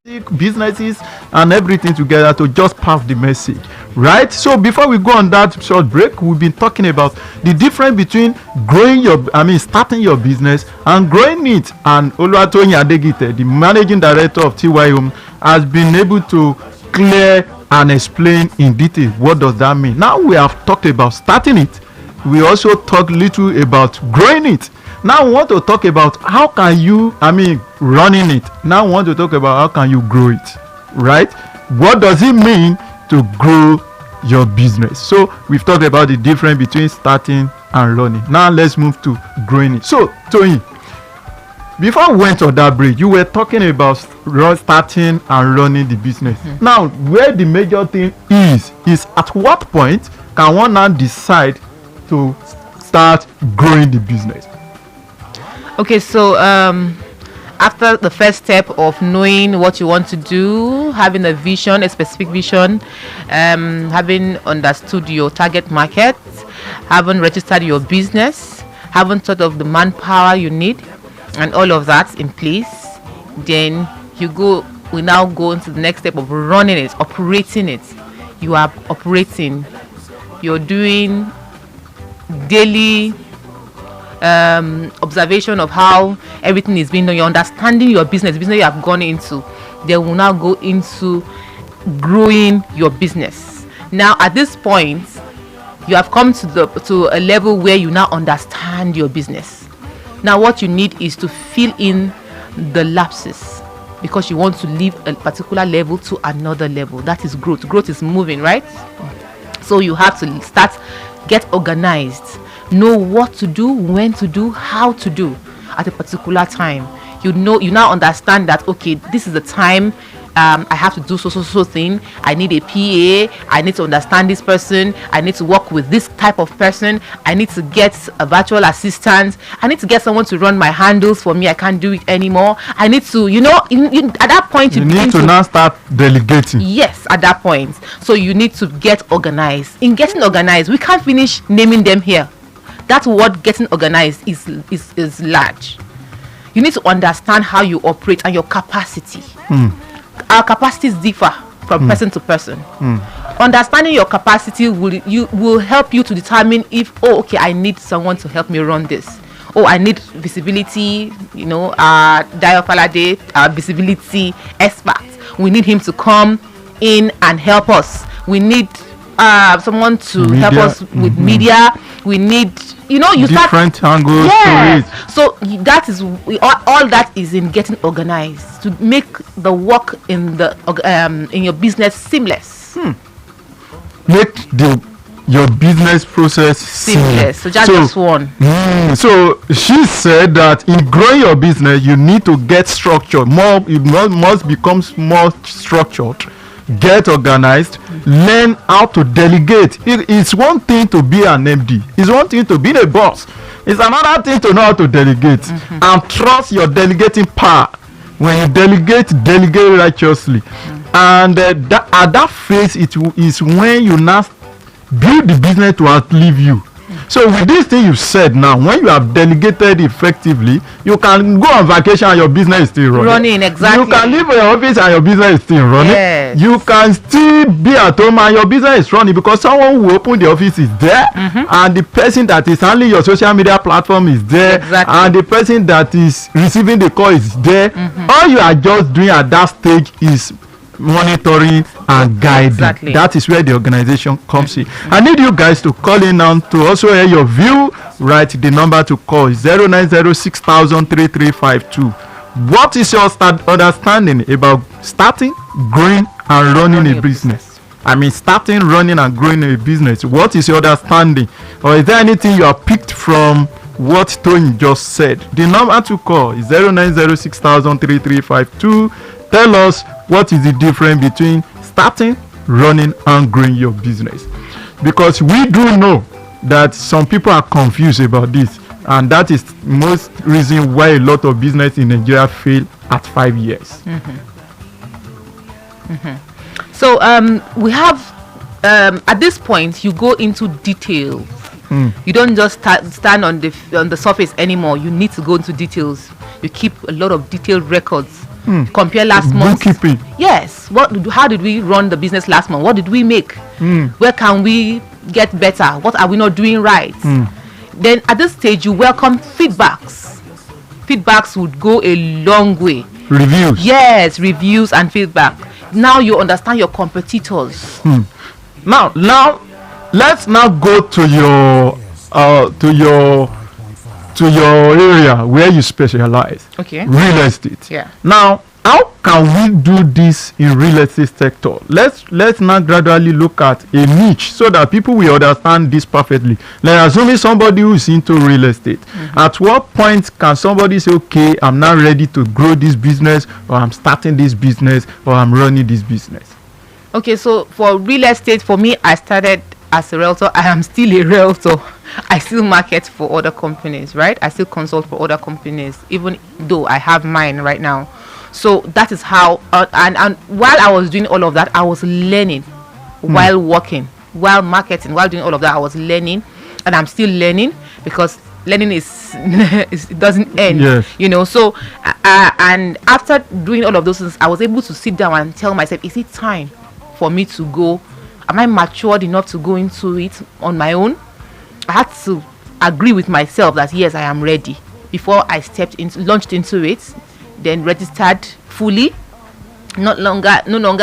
businesses and everything together to just pass the message, right? So before we go on that short break, we've been talking about the difference between starting your business and growing it. And Oluwatoyin Adegite, the managing director of TY Home, has been able to clear and explain in detail what does that mean. Now we have talked about starting it. We also talked little about growing it. Now we want to talk about how can you, running it. Now we want to talk about how can you grow it, right? What does it mean to grow your business? So we've talked about the difference between starting and running. Now let's move to growing it. So Toyin, before we went on that break, you were talking about starting and running the business. Now, where the major thing is at what point can one now decide to start growing the business? Okay, so after the first step of knowing what you want to do, having a vision, a specific vision, having understood your target market, having registered your business, having thought of the manpower you need, and all of that in place, then we now go into the next step of running it, operating it. You are operating, you're doing daily observation of how everything is being done. You're understanding your business you have gone into. Then we'll now go into growing your business. Now at this point, you have come to a level where you now understand your business. Now what you need is to fill in the lapses, because you want to leave a particular level to another level. That is growth. Growth is moving, right? So you have to get organized, know what to do, when to do, how to do at a particular time. You now understand that, okay, this is the time I have to do so thing. I need a PA. I need to understand this person. I need to work with this type of person. I need to get a virtual assistant. I need to get someone to run my handles for me. I can't do it anymore. I need to, at that point you need to now start delegating. Yes, at that point. So you need to get organized. In getting organized, we can't finish naming them here. That word getting organized is large. You need to understand how you operate and your capacity. Our capacities differ from person to person. Understanding your capacity will help you to determine if, I need someone to help me run this. I need visibility, Dayo Falade, our visibility expert. We need him to come in and help us. We need someone to help us with media. We need different angles to it. So that is all that is in getting organized to make the work in your business seamless. Make your business process seamless. So just one. So she said that in growing your business, you need to get structured. It must become more structured. Get organized, learn how to delegate. It's one thing to be an MD, it's one thing to be a boss, it's another thing to know how to delegate and trust your delegating power. When you delegate righteously, and at that phase it is when you now build the business to outlive you. So with this thing you said now, when you have delegated effectively, you can go on vacation and your business is still running. Exactly. You can leave your office and your business is still running. Yes. You can still be at home and your business is running because someone who opened the office is there, and the person that is handling your social media platform is there, and the person that is receiving the call is there. All you are just doing at that stage is monitoring and guiding. That is where the organization comes in. I need you guys to call in now to also hear your view. Write the number to call is 09060003352. What is your understanding about starting, growing, and running a business? Starting, running, and growing a business. What is your understanding? Or is there anything you have picked from what Toyin just said? The number to call is 09060003352. Tell us what is the difference between starting, running, and growing your business. Because we do know that some people are confused about this, and that is most reason why a lot of business in Nigeria fail at 5 years. So we have at this point you go into details. You don't just stand on the surface anymore. You need to go into details. You keep a lot of detailed records Compare last month. Bookkeeping. Yes. How did we run the business last month? What did we make? Where can we get better? What are we not doing right? Then at this stage, you welcome feedbacks. Feedbacks would go a long way. Reviews. Yes, reviews and feedback. Now you understand your competitors. Now let's now go to your area where you specialize. Okay. Real estate. Yeah. Now, how can we do this in real estate sector? Let's now gradually look at a niche so that people will understand this perfectly. Like assuming somebody who is into real estate, at what point can somebody say, okay, I'm now ready to grow this business, or I'm starting this business, or I'm running this business? Okay, so for real estate, for me, I started as a realtor. I am still a realtor. I still market for other companies, right? I still consult for other companies, even though I have mine right now. So that is how, and while I was doing all of that, I was learning while working, while marketing, while doing all of that, I was learning, and I'm still learning, because learning it doesn't end. Yes. You know. So and after doing all of those things, I was able to sit down and tell myself, is it time for me to go? Am I matured enough to go into it on my own? I had to agree with myself that yes, I am ready before I launched into it, then registered fully, no longer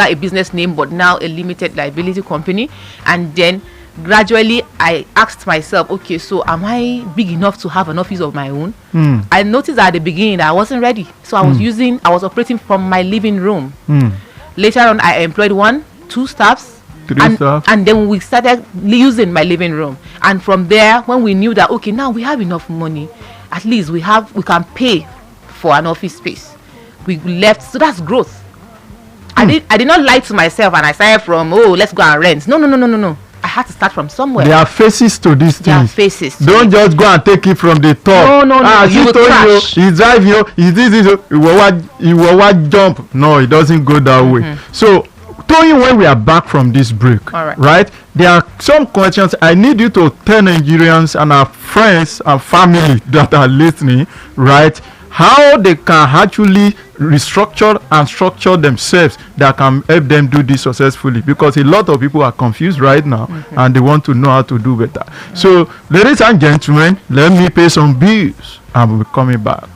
a business name, but now a limited liability company. And then gradually I asked myself, okay, so am I big enough to have an office of my own? I noticed at the beginning that I wasn't ready, so I was operating from my living room. Later on, I employed 1-2 staffs. And then we started using my living room, and from there, when we knew that okay, now we have enough money, at least we can pay for an office space, we left. So that's growth. I did not lie to myself and I started from let's go and rent. No. I had to start from somewhere. There are phases to these There are things. phases. Don't just go and take it from the top. No. You will crash. He drive you. He will jump. No, it doesn't go that way. So, Toyin, when we are back from this break, all right, right? There are some questions I need you to tell Nigerians and our friends and family that are listening, right? How they can actually restructure and structure themselves that can help them do this successfully, because a lot of people are confused right now and they want to know how to do better. So, ladies and gentlemen, let me pay some bills and we'll be coming back.